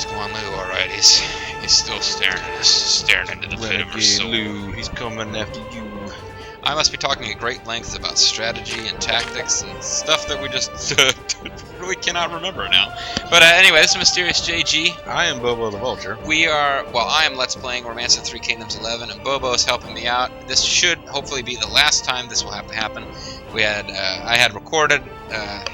there's Guan Lu. All right, he's still staring at us, staring into the pit of our soul. Lu, he's coming after you. I must be talking at great lengths about strategy and tactics and stuff that we just really cannot remember now. But anyway, this is Mysterious JG. I am Bobo the Vulture. We are, well, I am Let's Playing Romance of Three Kingdoms 11, and Bobo is helping me out. This should hopefully be the last time this will have to happen. I had recorded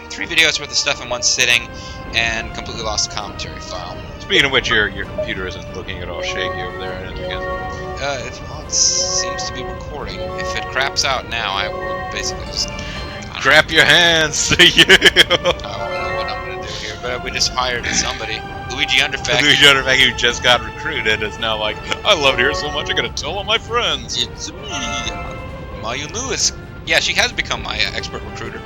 3 videos worth of stuff in one sitting, and completely lost the commentary file. Speaking of which, your computer isn't looking at all shaky over there, and again. It seems to be recording. If it craps out now, I will basically just Crap your hands to you! I don't know what I'm going to do here, but we just hired somebody. Luigi Underfact. Luigi Underfact, who just got recruited, is now like, I love it here so much, I'm going to tell all my friends. It's me. Mayu Lewis. Yeah, she has become my expert recruiter.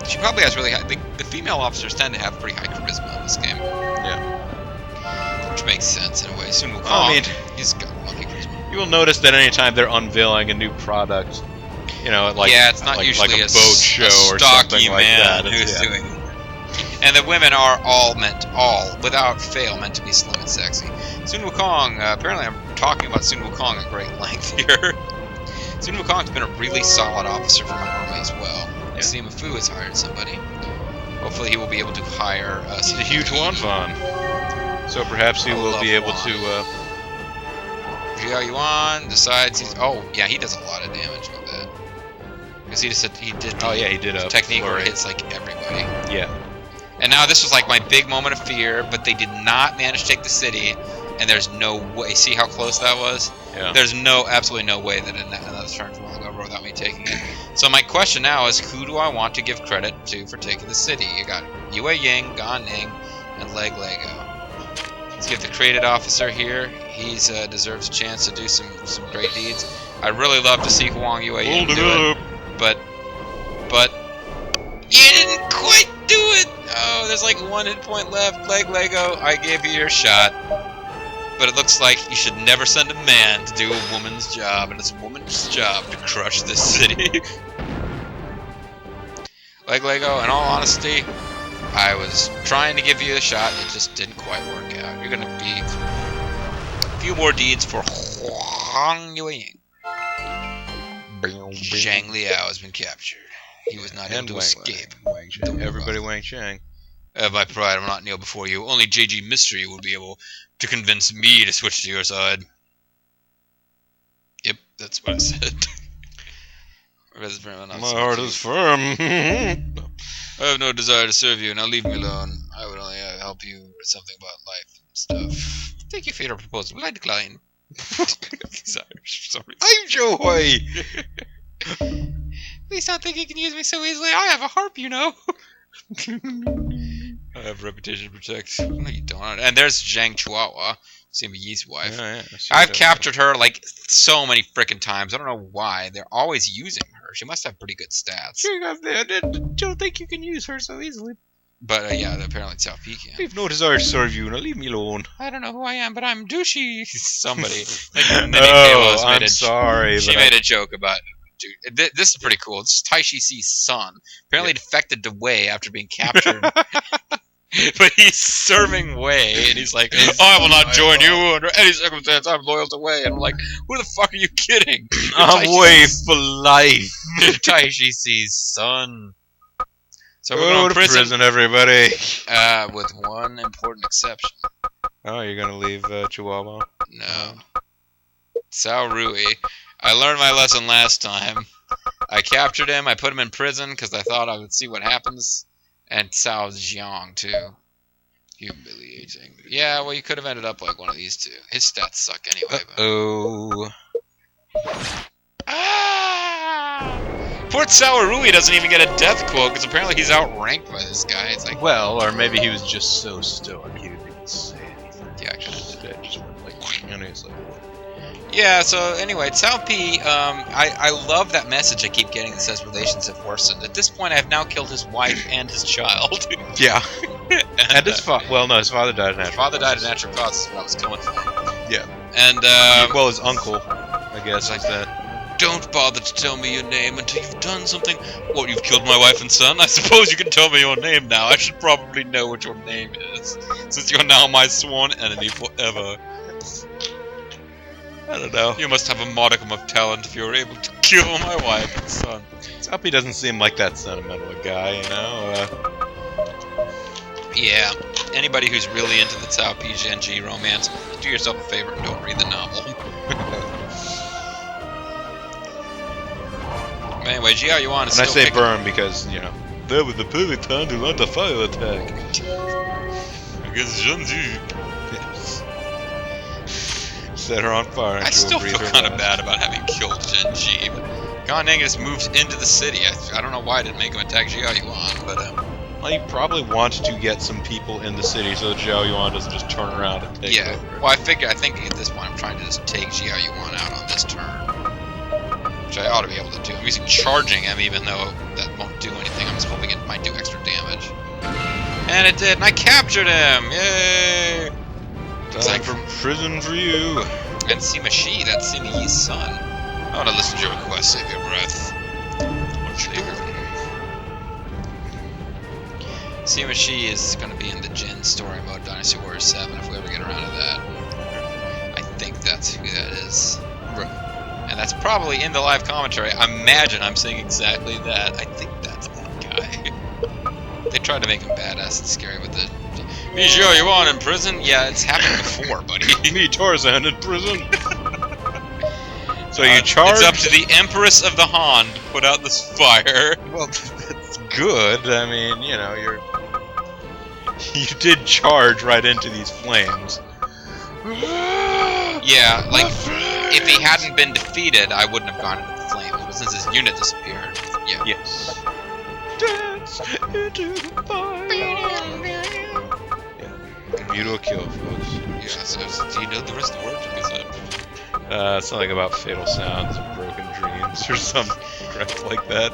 She probably has really high... The female officers tend to have pretty high charisma in this game. Yeah. Which makes sense in a way. Sun Wukong, I mean, he's got plenty of charisma. You will notice that anytime they're unveiling a new product, you know, like, yeah, it's not usually like a boat show or something like that. Who's doing it. And the women are all, without fail, meant to be slim and sexy. Sun Wukong, apparently I'm talking about Sun Wukong at great length here. Sun Wukong's been a really solid officer for my army as well. Yeah. Sima Fu has hired somebody. Hopefully he will be able to hire us. He's a huge Wanfan. So perhaps he will be able to... Zhao Yuan decides he's... Oh, yeah, he does a lot of damage with that. Because he did a technique where it hits, like, everybody. Yeah. And now this was, like, my big moment of fear, but they did not manage to take the city, and there's no way... See how close that was? Yeah. There's absolutely no way that another turn's rolling over without me taking it. So my question now is, who do I want to give credit to for taking the city? You got Yue Ying, Gan Ning, and Leg Lego. Let's give the created officer here. He deserves a chance to do some great deeds. I'd really love to see Huang Yue Ying do it, but you didn't quite do it. Oh, there's like 1 hit point left. Leg Lego, I gave you your shot, but it looks like you should never send a man to do a woman's job, and it's a woman's job to crush this city. Leg Lego, in all honesty, I was trying to give you a shot, it just didn't quite work out. You're gonna be a few more deeds for Huang Yueying. Zhang Liao has been captured. He was not able to escape. Everybody Wang Shang. By pride, I will not kneel before you. Only JG Mystery will be able to convince me to switch to your side. Yep, that's what I said. My heart is firm. I have no desire to serve you. Now leave me alone. I would only help you with something about life and stuff. Thank you for your proposal, but I decline. Sorry. I'm Joe Hui. Please don't think you can use me so easily. I have a harp, you know. I have a reputation to protect. No, you don't. And there's Zhang Chihuahua, Sima Yi's wife. Yeah, I've captured her like so many frickin' times. I don't know why. They're always using her. She must have pretty good stats. I don't think you can use her so easily. But yeah, apparently Cao Pi can. I have no desire to serve you. Now leave me alone. I don't know who I am, but I'm douchey. Somebody. I'm sorry. She made a joke about... Dude, this is pretty cool. This is Tai Shi Ci's son. Apparently defected to Wei after being captured. But he's serving Wei, and he's like, oh, I will not join you under any circumstance. I'm loyal to Wei. And I'm like, who the fuck are you kidding? I'm Wei for life. Tai Shi Ci's son. So we're going going to prison, everybody. With one important exception. Oh, you're going to leave Chihuahua? No. Cao Rui. I learned my lesson last time. I captured him, I put him in prison because I thought I would see what happens. And Cao Zhang, too. Humiliating. Yeah, well, you could have ended up like one of these two. His stats suck anyway. Uh-oh. Poor Cao Rui doesn't even get a death quote because apparently he's outranked by this guy. It's like, well, or maybe he was just so stoic he didn't even say anything. Yeah, just went like, and he's like, what? Yeah, so anyway, Cao Pi, I love that message I keep getting that says relations have worsened. At this point, I have now killed his wife and his child. Yeah. And his father, well, no, his father died of natural causes. His father died of natural causes when I was killing him. Yeah. And, well, his uncle, I guess, like that. Don't bother to tell me your name until you've done something. What, you've killed my wife and son? I suppose you can tell me your name now. I should probably know what your name is, since you're now my sworn enemy forever. I don't know. You must have a modicum of talent if you're able to kill my wife and son. Soppy doesn't seem like that sentimental a guy, you know? Yeah. Anybody who's really into the Cao Pi Zhenji romance, do yourself a favor and don't read the novel. Anyway, Xiao Yuan is and still I say burn because, you know, that was the perfect time to launch a fire attack. Against Zhenji. Yes. Set her on fire. I still feel kind of bad about having killed Zhenji, but Gan Ning just moves into the city. I don't know why I didn't make him attack Xiao Yuan, but well, you probably want to get some people in the city so that Xiao Yuan doesn't just turn around and take over. Well, I think at this point I'm trying to just take Xiao Yuan out on this turn. Which I ought to be able to do. I'm using charging him, even though that won't do anything. I'm just hoping it might do extra damage. And it did, and I captured him! Yay! Time from prison for you. And Sima Shi, that's Sima Yi's son. I want to listen to your request, save your breath. Sima Shi is going to be in the Jin story mode, Dynasty Warriors 7, if we ever get around to that. I think that's who that is. And that's probably in the live commentary. I imagine I'm saying exactly that. I think that's that guy. They tried to make him badass and scary with the... Me, Xiao Yuan in prison? Yeah, it's happened before, buddy. Me, Tarzan in prison. So you charge... It's up to the Empress of the Han to put out this fire. Well, that's good. I mean, you know, you did charge right into these flames. Yeah, like, if he hadn't been defeated, I wouldn't have gone into the flames, but since his unit disappeared, yeah. Yes. Dance into the fire. Yeah. Beautiful kill, folks. Yeah, so do you know the rest of the words? Something about fatal sounds and broken dreams or some crap like that.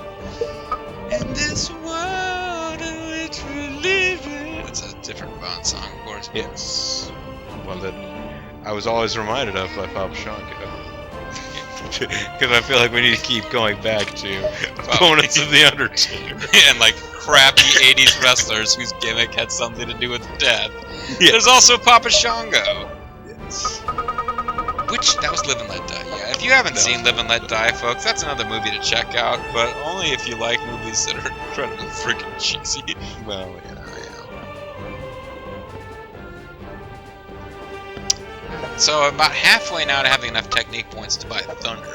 In this world in which we live in. It's a different Bond song, of course. Yes. One that I was always reminded of by Papa Shanka. Because I feel like we need to keep going back to opponents of The Undertaker. And like crappy 80s wrestlers whose gimmick had something to do with death. Yes. There's also Papa Shango. Yes. Which, that was Live and Let Die, yeah. If you haven't seen Live and Let Die, folks, that's another movie to check out, but only if you like movies that are incredibly freaking cheesy. Well, yeah. So I'm about halfway now to having enough technique points to buy Thunder.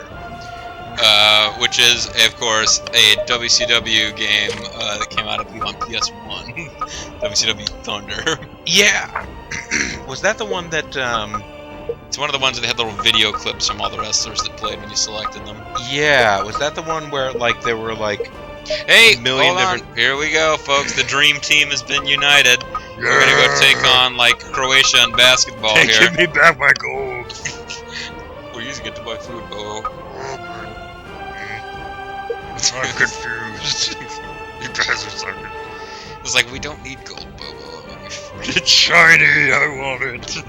Which is, of course, a WCW game that came out, I believe, on PS1. WCW Thunder. Yeah! Was that the one that, It's one of the ones that had little video clips from all the wrestlers that played when you selected them. Yeah, was that the one where, like, there were, like... Hey, million hold on. different... Here we go, folks. The Dream Team has been united. We're gonna go take on, like, Croatia in basketball here. Give me back my gold! We're using it to buy food, Bo. I'm confused. You guys are so confused. It's like, we don't need gold, Bobo. It's shiny, I want it.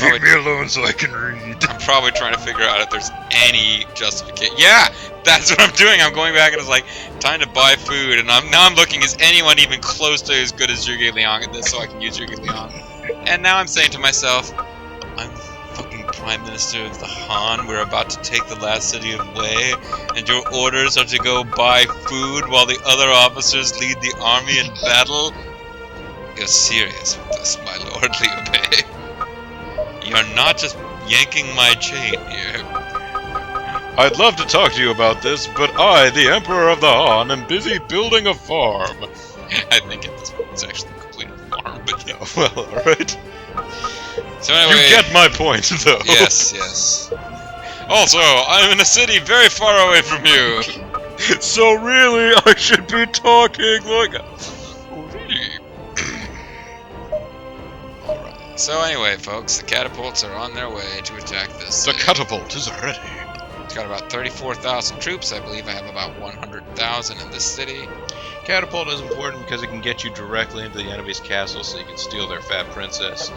Leave me alone so I can read. I'm probably trying to figure out if there's any justification. Yeah, that's what I'm doing. I'm going back and it's like, time to buy food, and now I'm looking, is anyone even close to as good as Zhuge Liang at this so I can use Zhuge Liang? And now I'm saying to myself, I'm the fucking Prime Minister of the Han, we're about to take the last city of Wei, and your orders are to go buy food while the other officers lead the army in battle? You're serious with this, my lord Liu Bei. You're not just yanking my chain here. I'd love to talk to you about this, but I, the Emperor of the Han, am busy building a farm. I think it's actually a complete farm, but yeah. Well, alright. So anyway, you get my point, though. Yes, yes. Also, I'm in a city very far away from you. So really, I should be talking like... So anyway, folks, the catapults are on their way to attack this city. The catapult is ready. It's got about 34,000 troops. I believe I have about 100,000 in this city. Catapult is important because it can get you directly into the enemy's castle so you can steal their fat princess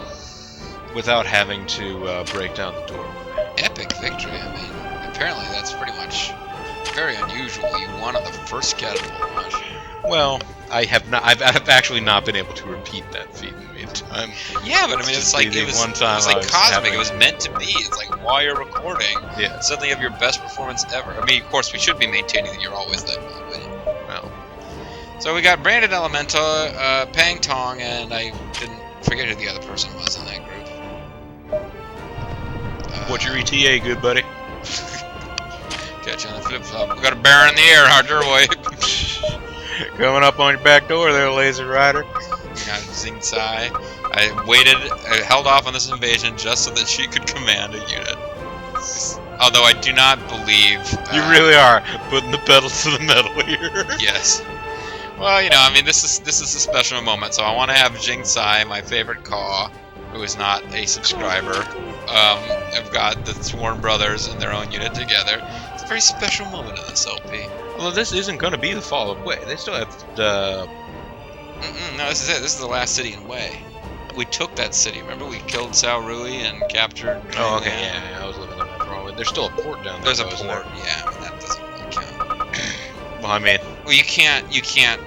without having to break down the doorway. Epic victory. I mean, apparently that's pretty much very unusual. You won on the first catapult launch. Well, I have not. I've actually not been able to repeat that feat in the meantime. Yeah, but I mean, it's like The it was, one time it was like I was cosmic. having- It was meant to be. It's like while you're recording, Yeah. suddenly you have your best performance ever. I mean, of course, we should be maintaining that you're always that good. Well, So we got Branded Elemental, Pang Tong, and I didn't forget who the other person was in that group. what's your ETA, good buddy? Catch you on the flip flop. We got a bear in the air, Hunter. Wait. Coming up on your back door there, Laser Rider. Got Zing Sai. I waited, I held off on this invasion just so that she could command a unit. Although I do not believe. You really are putting the pedal to the metal here. Yes. Well, you know, I mean, this is a special moment, so I want to have Jing Sai, my favorite Caw, who is not a subscriber. I've got the Sworn Brothers in their own unit together. It's a very special moment in this LP. Well, this isn't going to be the fall of Wei. They still have the. No, this is it. This is the last city in Wei. We took that city. Remember, we killed Sao Rui and captured. Oh, okay, yeah, I was living in that wrong. There's still a port down there. There's a though, isn't port. there? Yeah, I mean, that doesn't really count. Well, I mean, Well, you can't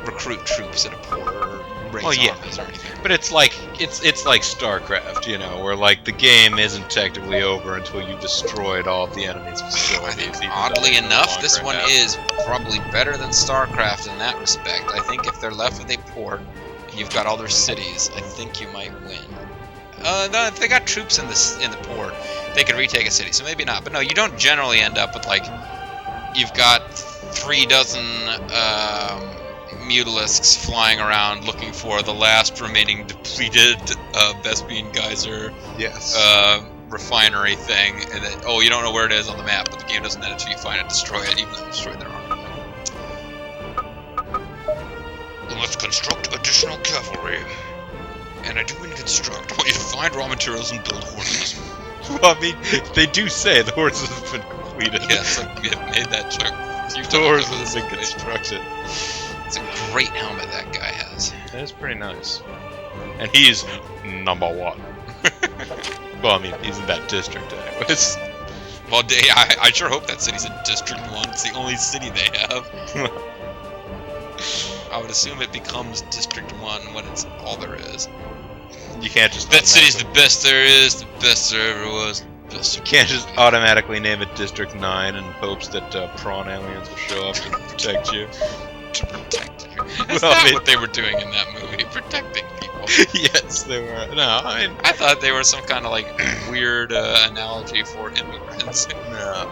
recruit troops at a port or raise armies or anything. but it's like StarCraft, you know, where like the game isn't technically over until you've destroyed all of the enemy's I facilities. think, even though oddly they're enough, long this right one now. is probably better than StarCraft in that respect. I think if they're left with a port and you've got all their cities, I think you might win. No, if they got troops in the port, they could retake a city, so maybe not. But no, you don't generally end up with like you've got 3 dozen mutalisks flying around looking for the last remaining depleted Vespian Geyser Yes. refinery thing, and then you don't know where it is on the map, but the game doesn't end until you find it, destroy it, even though you destroyed their army. Let's construct additional cavalry. And I do mean construct. I want you to find raw materials and build horses. Well, I mean, they do say the horses have been completed. Yes, we have made that joke. The horses have been constructed. It's a great helmet that guy has. That is pretty nice. And he's number 1. Well, I mean, he's in that district anyways. Well, I sure hope that city's in District 1. It's the only city they have. I would assume it becomes District 1 when it's all there is. You can't just... That city's the best there is, the best there ever was. You can't just automatically name it District 9 in hopes that prawn aliens will show up to protect you. To protect you. That's Well, I not mean- what they were doing in that movie, protecting people. Yes, they were. No, I mean... I thought they were some kind of like weird analogy for immigrants. No.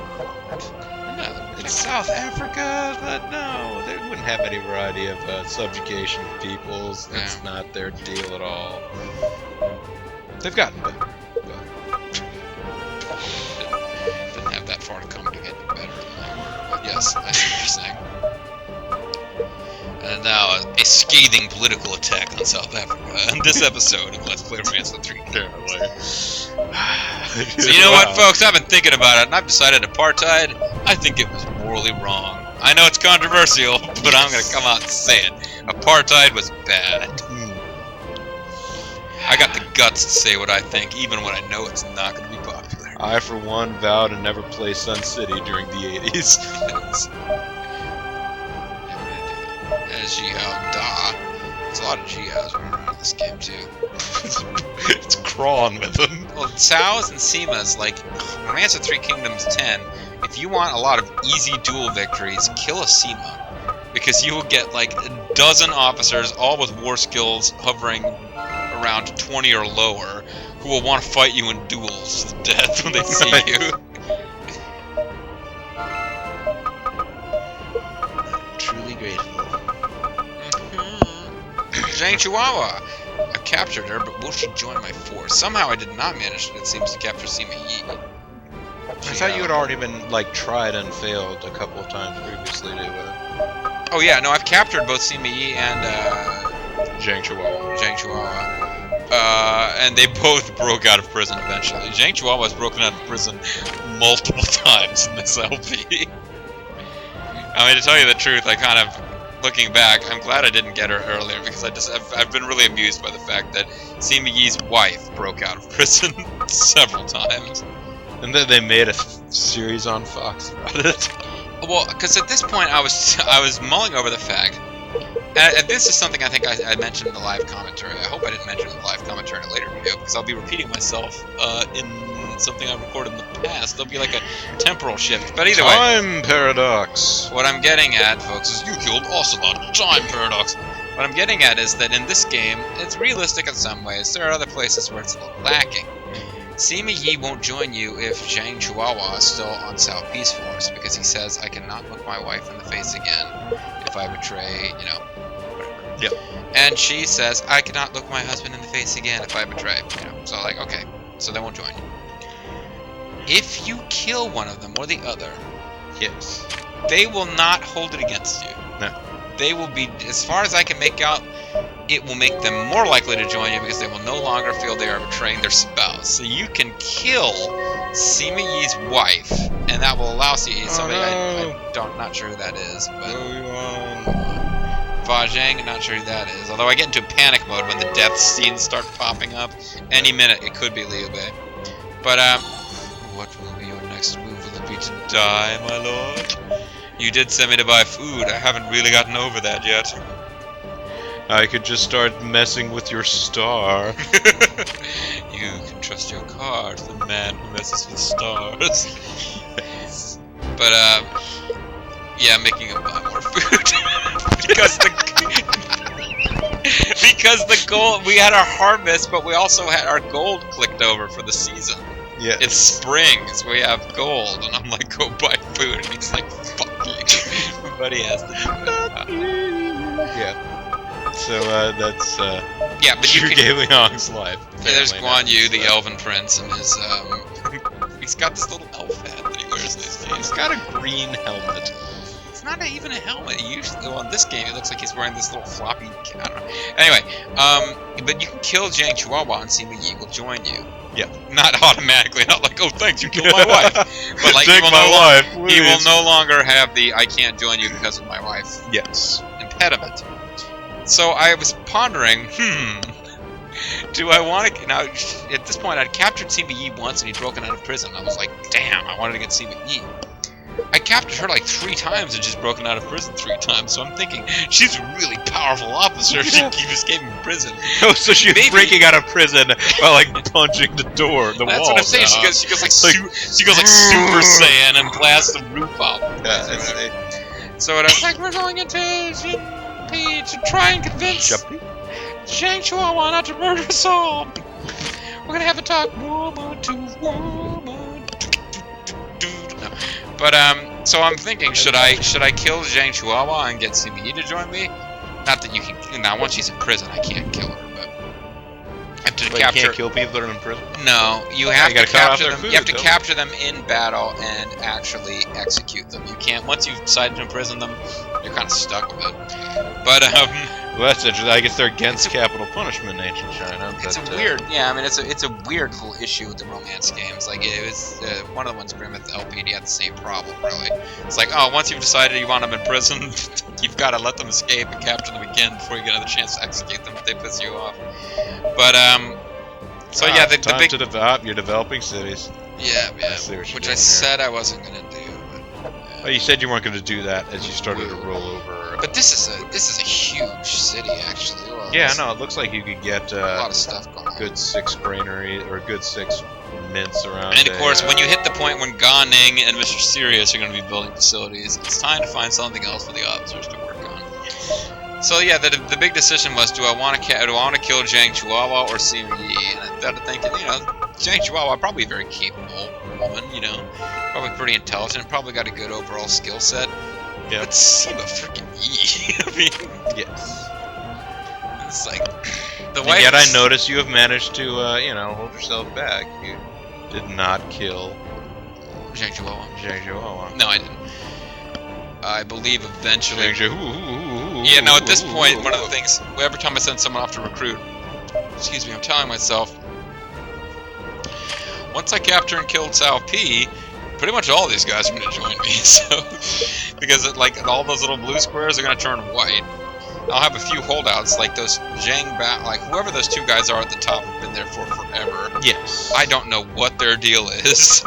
No, It's South Africa, but no, they wouldn't have any variety of subjugation of peoples. That's Yeah. not their deal at all. They've gotten better, but didn't have that far to come to get better than they were. But yes, I see what you're saying. And now a scathing political attack on South Africa in this episode of Let's Play Romance with 3 Characters. So you know what, folks? I've been thinking about it, and I've decided apartheid, I think it was morally wrong. I know it's controversial, but I'm going to come out and say it. Apartheid was bad. I got the guts to say what I think, even when I know it's not going to be popular. I, for one, vow to never play Sun City during the 80s. Yes. As Jiao Da. There's a lot of Jiaos running around in this game, too. It's crawling with them. Well, Cao's and Sima's, like, Romance of 3 Kingdoms 10, if you want a lot of easy duel victories, kill a Sima. Because you will get, like, a dozen officers, all with war skills hovering around 20 or lower, who will want to fight you in duels to the death when they see you. Truly grateful. Zhang Chihuahua! I captured her, but will she join my force? Somehow I did not manage, it seems, to capture Sima Yi. I thought you had already been, like, tried and failed a couple of times previously to Oh yeah, no, I've captured both Sima Yi and Zhang Chihuahua. Zhang Chihuahua. And they both broke out of prison eventually. Zhang Chihuahua has broken out of prison multiple times in this LP. I mean, to tell you the truth, I kind of, looking back, I'm glad I didn't get her earlier, because I've been really amused by the fact that Sima Yi's wife broke out of prison several times. And then they made a series on Fox about it. Well, because at this point I was mulling over the fact, and this is something I think I mentioned in the live commentary. I hope I didn't mention it in the live commentary in a later video, because I'll be repeating myself in something I've recorded in the past. There'll be like a temporal shift. But either way, Time paradox. what I'm getting at, folks, is you killed Ocelot. Time paradox. What I'm getting at is that in this game, it's realistic in some ways. There are other places where it's a little lacking. Sima Yi won't join you if Zhang Chihuahua is still on South Peace Force, because he says, I cannot look my wife in the face again if I betray, you know, whatever. Yep. And she says, I cannot look my husband in the face again if I betray, you know. So, like, okay, so they won't join you. If you kill one of them or the other, Yes. they will not hold it against you. No. They will be, as far as I can make out, it will make them more likely to join you because they will no longer feel they are betraying their spouse. So you can kill Sima Yi's wife, and that will allow somebody, I'm not sure who that is, but Fa Zhang, not sure who that is. Although I get into panic mode when the death scenes start popping up. Any minute it could be Liu Bei. But what will be your next move? Will it be to die, my lord? You did send me to buy food. I haven't really gotten over that yet. I could just start messing with your star. You can trust your card to the man who messes with stars. But yeah, I'm making him buy more food because the gold, we had our harvest, but we also had our gold clicked over for the season. Yeah. It's spring, so we have gold, and I'm like, go buy food, and he's like, fuck you. But he has to do that. Yeah. So that's yeah, but you can. Liang's life. There's Guan Yu, the Elven Prince, and his he's got this little elf hat that he wears these days. He's got a green helmet. It's not even a helmet. Usually, well, in this game, it looks like he's wearing this little floppy. I don't know. Anyway, but you can kill Zhang Chihuahua, and Sima Yi will join you. Yeah. Not automatically. Not like, oh, thanks, you killed my wife. But like, Take my wife, please. He will no longer have the I can't join you because of my wife. Yes. Impediment. So I was pondering, do I want to... Now, at this point, I'd captured Sima Yi once and he'd broken out of prison. I was like, damn, I wanted to get Sima Yi. I captured her like 3 times and she's broken out of prison 3 times, so I'm thinking, she's a really powerful officer if she keeps escaping from prison. Oh, so she's breaking out of prison by like punching the door, the wall. That's what I'm saying, she goes like Super Saiyan and blasts the roof off. So I was like, we're going into... to try and convince Zhang Chihuahua not to murder us all. We're gonna have a talk, woman to woman. No. But so I'm thinking, should I kill Zhang Chihuahua and get Sima Yi to join me? Not that you can. Now, once she's in prison, I can't kill her. But I have to capture. You can't kill people that are in prison. No, you have to capture them. Food, you have to capture them in battle and actually execute them. You can't. Once you've decided to imprison them, you're kind of stuck with it. But well, that's interesting. I guess they're against capital punishment in ancient China. It's a weird, yeah. I mean, it's a weird little issue with the romance games. Like it was one of the ones Grimmett LPD had the same problem. Really, it's like, oh, once you've decided you want them in prison, you've got to let them escape and capture them again before you get another chance to execute them if they piss you off. But so yeah, the big to develop. You're developing cities. Yeah, which I said I wasn't gonna do. Oh, you said you weren't going to do that as you started to roll over. But this is a huge city, actually. Well, yeah, no, it looks like you could get a lot of stuff going on. Good 6 granaries or good 6 mints around. And of course, when you hit the point when Ga Ning and Mr. Sirius are going to be building facilities, it's time to find something else for the officers to work on. So yeah, the big decision was: do I want to kill Zhang Chihuahua or Sima Yi? And I started thinking, Zhang Chihuahua, probably a very capable woman, probably pretty intelligent, probably got a good overall skill set. Yeah. But Sima freaking Yi, I mean, yes. It's like the wife. Yet I notice you have managed to, hold yourself back. You did not kill Zhang Chihuahua. No, I didn't. I believe eventually. Yeah, no, at this point, one of the things, every time I send someone off to recruit, I'm telling myself, once I capture and kill Cao Pi, pretty much all these guys are going to join me. So, because all those little blue squares are going to turn white. I'll have a few holdouts, like those whoever those 2 guys are at the top have been there for forever. Yes. I don't know what their deal is.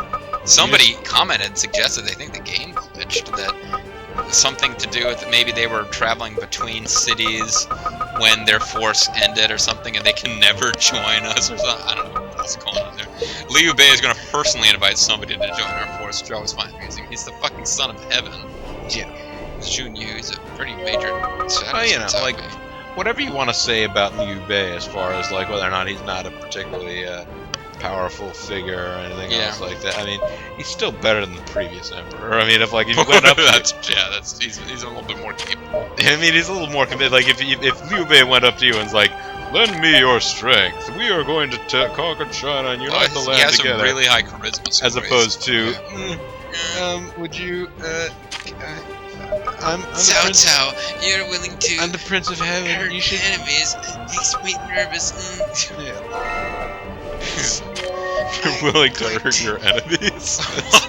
Somebody commented and suggested they think the game glitched, that something to do with maybe they were traveling between cities when their force ended or something, and they can never join us or something. I don't know what's going on there. Liu Bei is going to personally invite somebody to join our force, which I always find amusing. He's the fucking son of heaven. Yeah. Jun Yu is a pretty major status. Well, you know, in like, Taipei. whatever you want to say about Liu Bei as far as like whether or not he's not a particularly powerful figure or anything else like that. I mean, he's still better than the previous emperor. I mean, if you went up, he's a little bit more capable. I mean, he's a little more committed. Like if Liu Bei went up to you and was like, "Lend me your strength. We are going to conquer China and unite the land he has together." a really high charisma. As opposed to, would you? I'm the prince. Cao, you're willing to. I'm the Prince of Heaven. Hurt You should. enemies. Makes me nervous. You're willing to hurt your enemies.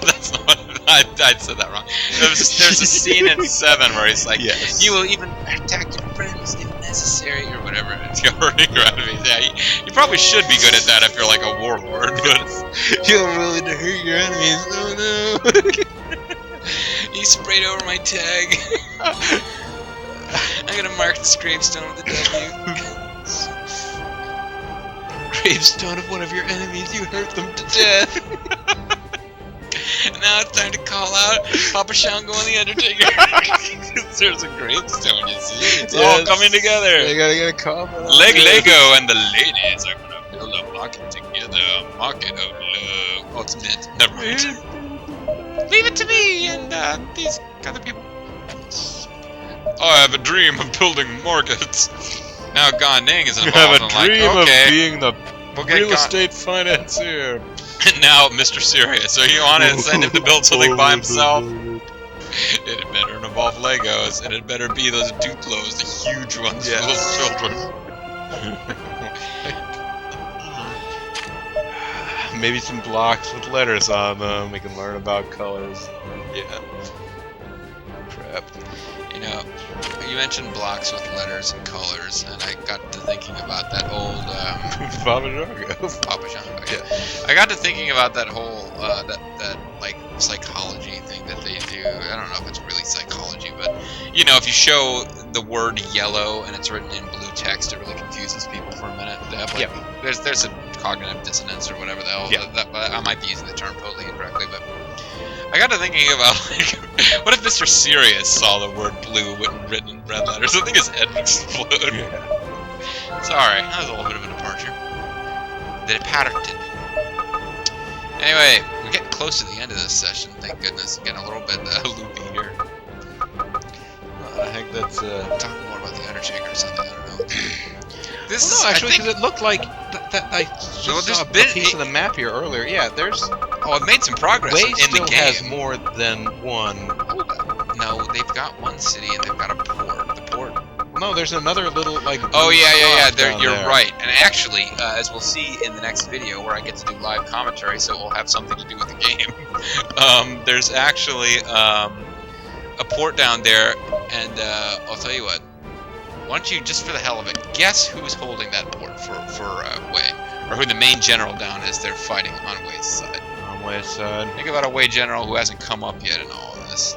That's not. I said that wrong. There's a scene in 7 where he's like, yes. "You will even attack your friends if necessary," or whatever. You're hurting your enemies. Yeah, you probably should be good at that if you're like a warlord. But You're willing to hurt your enemies. Oh no. he sprayed over my tag. I'm gonna mark this gravestone with a W. Gravestone of one of your enemies, you hurt them to death. Now it's time to call out Papa Shango and the Undertaker. There's a gravestone, you see. It's all coming together. They gotta get a comment. Lego and the ladies are gonna build a market together. A market of love. Oh, it's mint. Never mind. Leave it to me and these other people. I have a dream of building markets. Now Gan Ning is involved. You have a dream of being the real estate financier. And now Mr. Serious. So you want to send him to build something by himself? It had better involve Legos, and it better be those Duplos, the huge ones for little children. Maybe some blocks with letters on them. We can learn about colors. Yeah. Crap. You know, you mentioned blocks with letters and colors, and I got to thinking about that old Papa Shango. Papa Shango. Yeah. I got to thinking about that whole that like psychology thing that they do. I don't know if it's really psychology, but you know, if you show the word yellow and it's written in blue text, it really confuses people for a minute. They have like there's a cognitive dissonance or whatever the hell. I might be using the term totally incorrectly, but I got to thinking about, like, what if Mr. Serious saw the word blue written in red letters? I think his head would explode. Yeah. Sorry, that was a little bit of a departure. The departed. Anyway, we're getting close to the end of this session, thank goodness. Getting a little bit loopy here. I think that's, talking more about the Undertaker or something, I don't know. Well, no, actually, because it looked like that I just saw a piece of the map here earlier. Yeah, there's... Oh, it made some progress in the game. Has more than one... No, they've got one city and they've got a port. The port... No, there's another little, like... Oh, yeah. You're right. And actually, as we'll see in the next video, where I get to do live commentary, so it will have something to do with the game, there's actually a port down there, and I'll tell you what. Why don't you, just for the hell of it, guess who's holding that port for Wei? Or who the main general down is they're fighting on Wei's side. On Wei's side? Think about a Wei general who hasn't come up yet in all of this.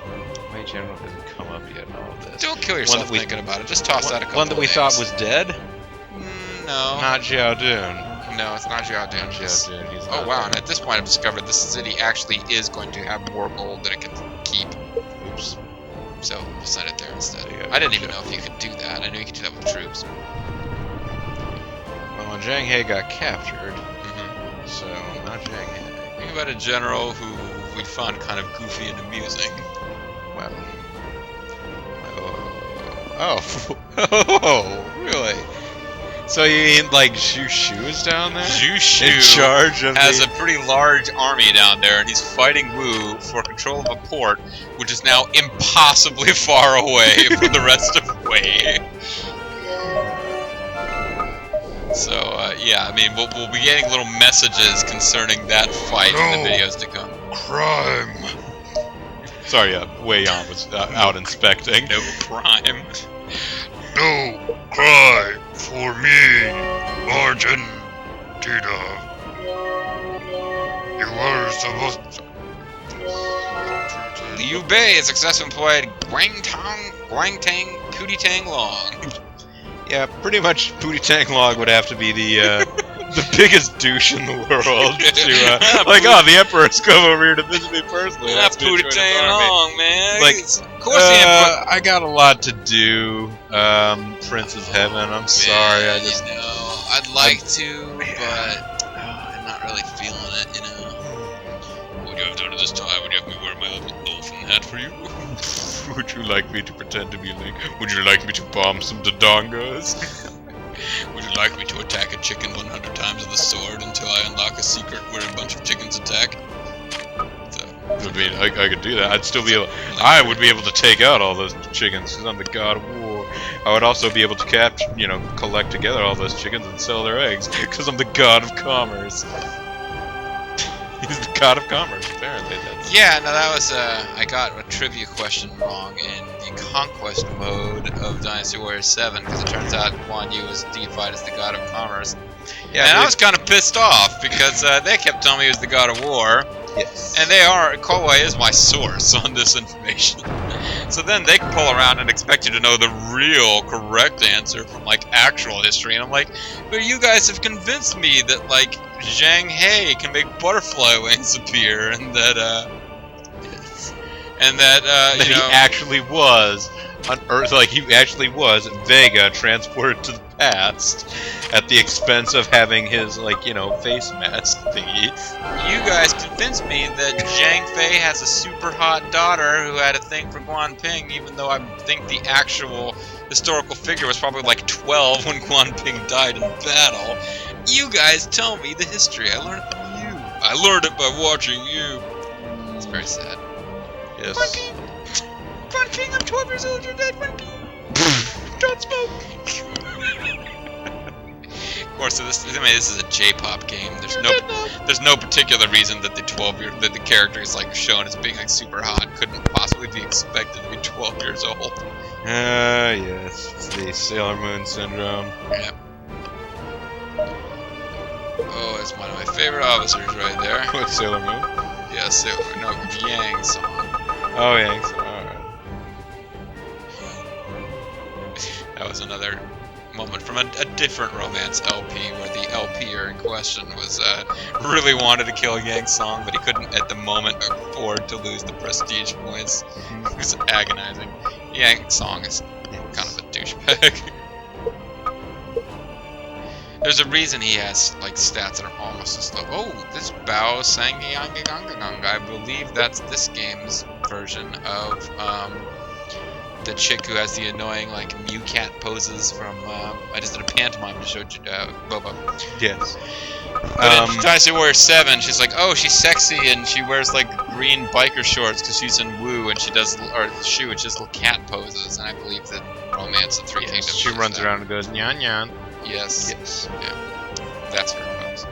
Wei general hasn't come up yet in all of this. Don't kill yourself thinking about it. Just toss out a couple One that we names. thought was dead? No. Not Xiao Dun. No, it's not Xiao Dun. Xiao Dun. He's oh, wow. And at this point I've discovered this city actually is going to have more gold than it can keep. Oops. So we'll send it there instead. I didn't even know if you could do that. I knew you could do that with troops. Well, when Zhang He got captured, so not Zhang He. Think about a general who we found kind of goofy and amusing. Well. Oh, really? So you mean like Zhu Shu's down there? Zhu Shu in charge of has a pretty large army down there, and he's fighting Wu for control of a port, which is now impossibly far away from the rest of Wei. So, yeah, I mean, we'll be getting little messages concerning that fight in the videos to come. Crime! Sorry, Wei Yan was out inspecting. No crime. No crime for me, Argentina. You were supposed to... Liu Bei is successfully employed Guang Tang Pootie Tang Long. Yeah, pretty much Pootie Tang Long would have to be the biggest douche in the world to like, oh, the Emperor's come over here to visit me personally. Not Pootie Tang Long, man. Like, of course the Emperor. I got a lot to do. Prince's Heaven. I'm sorry. Yeah, I just I'd like to, but I'm not really feeling it. What would you have done at this time? Would you have me wear my little dolphin hat for you? Would you like me to pretend to be Link? Would you like me to bomb some Dodongos? Would you like me to attack a chicken 100 times with a sword until I unlock a secret where a bunch of chickens attack? I mean, I could do that. I'd still be able. I would be able to take out all those chickens because I'm the god of war. I would also be able to collect together all those chickens and sell their eggs because I'm the god of commerce. He's the god of commerce, apparently. Yeah, no, that was I got a trivia question wrong in the conquest mode of Dynasty Warriors 7 because it turns out Guan Yu was deified as the god of commerce. Yeah, and I was kind of pissed off because they kept telling me he was the god of war. Yes. And Kowai is my source on this information. So then they can pull around and expect you to know the real correct answer from actual history, and I'm like, but you guys have convinced me that Zhang He can make butterfly wings appear, and that he actually was on Earth, he actually was Vega transported to the past at the expense of having his face mask thingy. You guys convinced me that Zhang Fei has a super hot daughter who had a thing for Guan Ping, even though I think the actual historical figure was probably 12 when Guan Ping died in battle. You guys tell me the history. I learned it from you. I learned it by watching you. It's very sad. Yes. Guan Ping! Guan Ping, I'm 12 years old, you're dead, Guan Ping! Don't smoke! Of course, this is a J-pop game. There's no particular reason that that the character is shown as being super hot. Couldn't possibly be expected to be 12 years old. Yes, it's the Sailor Moon syndrome. Yeah. Oh, it's one of my favorite officers right there. What, Sailor Moon? Yeah, Yang song. Oh, Yang song. Alright. That was another moment from a different romance LP where the LPer in question was really wanted to kill Yang Song, but he couldn't at the moment afford to lose the prestige points. It was agonizing. Yang Song is kind of a douchebag. There's a reason he has stats that are almost as low. Oh, this Bao Sangyanggangang. I believe that's this game's version of the chick who has the annoying Mew Cat poses from I just did a pantomime to show Boba. Yes. But in Dynasty Warriors 7, she's she's sexy and she wears green biker shorts because she's in Wu and she does Shu, which is little cat poses, and I believe that Romance of Three Kingdoms. She runs around and goes nyan nyan. Yes. Yes. Yeah. That's her pose.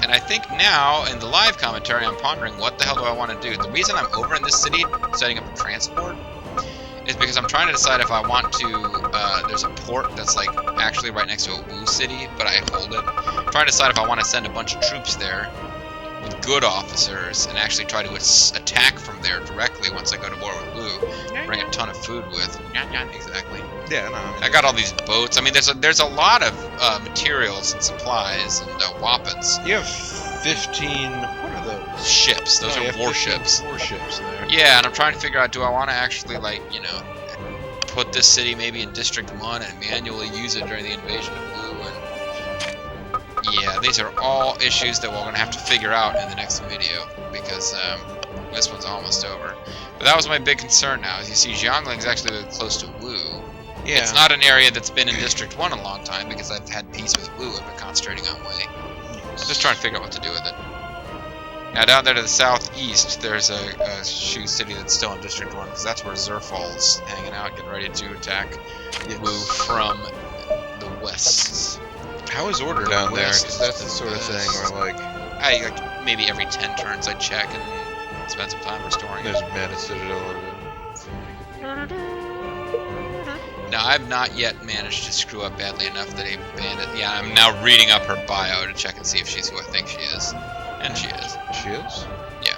And I think now, in the live commentary, I'm pondering what the hell do I want to do. The reason I'm over in this city setting up a transport is because I'm trying to decide if I want to, there's a port that's actually right next to a Wu city, but I hold it. I'm trying to decide if I want to send a bunch of troops there with good officers and actually try to attack from there directly once I go to war with Wu. Bring a ton of food with. Exactly. Yeah, no. I got all these boats. I mean, there's a lot of materials and supplies and weapons. You have 15. What are those? Ships. Those are warships. Warships there. Yeah, and I'm trying to figure out, do I want to actually put this city maybe in District 1 and manually use it during the invasion of Wu? And yeah, these are all issues that we're gonna have to figure out in the next video because this one's almost over. But that was my big concern now. As you see, Xiangling's actually really close to Wu. Yeah. It's not an area that's been in District 1 a long time because I've had peace with Wu. I've been concentrating on Wei. Just trying to figure out what to do with it. Now down there to the southeast, there's a Shu city that's still in District 1 because that's where Zerfal's hanging out, getting ready to attack Wu from the west. How is order down there? Because that's the sort of thing where I maybe every 10 turns I check and spend some time restoring there's it. Bandit Citadel over there. Now, I've not yet managed to screw up badly enough that a bandit... Yeah, I'm now reading up her bio to check and see if she's who I think she is. And she is. She is? Yeah.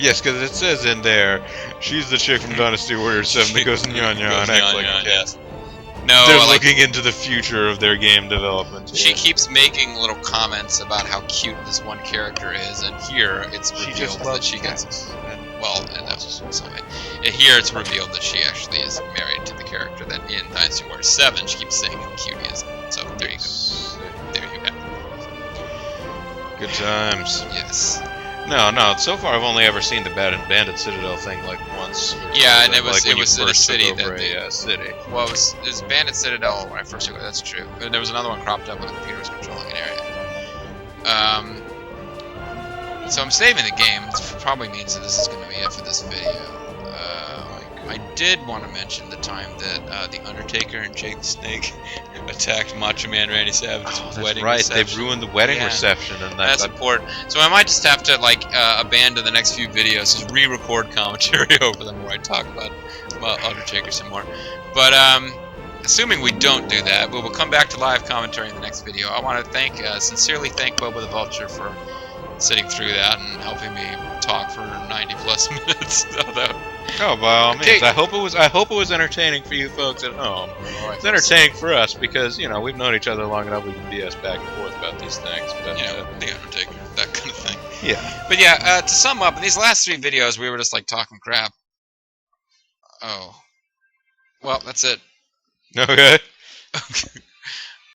Yes, because it says in there, she's the chick from Dynasty Warriors 7 that goes nya-nya and acts like a cat. Yes. No, They're like, looking into the future of their game development. she here. keeps making little comments about how cute this one character is, and here it's She revealed just that loves she gets. cats. Well, and that was something. Here it's revealed that she actually is married to the character that in Dynasty Warriors 7 she keeps saying how cute he is. So there you go. There you go. Good times. Yes. No. So far, I've only ever seen the Bandit Citadel thing like once. Yeah, and it Like was when in you a first took city over that they. a city. Well, it was Bandit Citadel when I first took it. That's true. And there was another one cropped up when the computer was controlling an area. So I'm saving the game. It probably means that this is going to be it for this video. I did want to mention the time that the Undertaker and Jake the Snake attacked Macho Man Randy Savage's wedding reception. They've ruined the wedding Yeah. reception, and That's important. So I might just have to like abandon the next few videos, just re-record commentary over them where I talk about Undertaker some more. But assuming we don't do that, we'll come back to live commentary in the next video. I want to sincerely thank Boba the Vulture for sitting through that and helping me talk for 90+ minutes. Oh, by all means. Okay. I hope it was entertaining for you folks at home. It's entertaining for us because we've known each other long enough. We can BS back and forth about these things. But the Undertaker, that kind of thing. yeah. But yeah, to sum up, in these last 3 videos, we were just like talking crap. Oh. Well, that's it. Okay.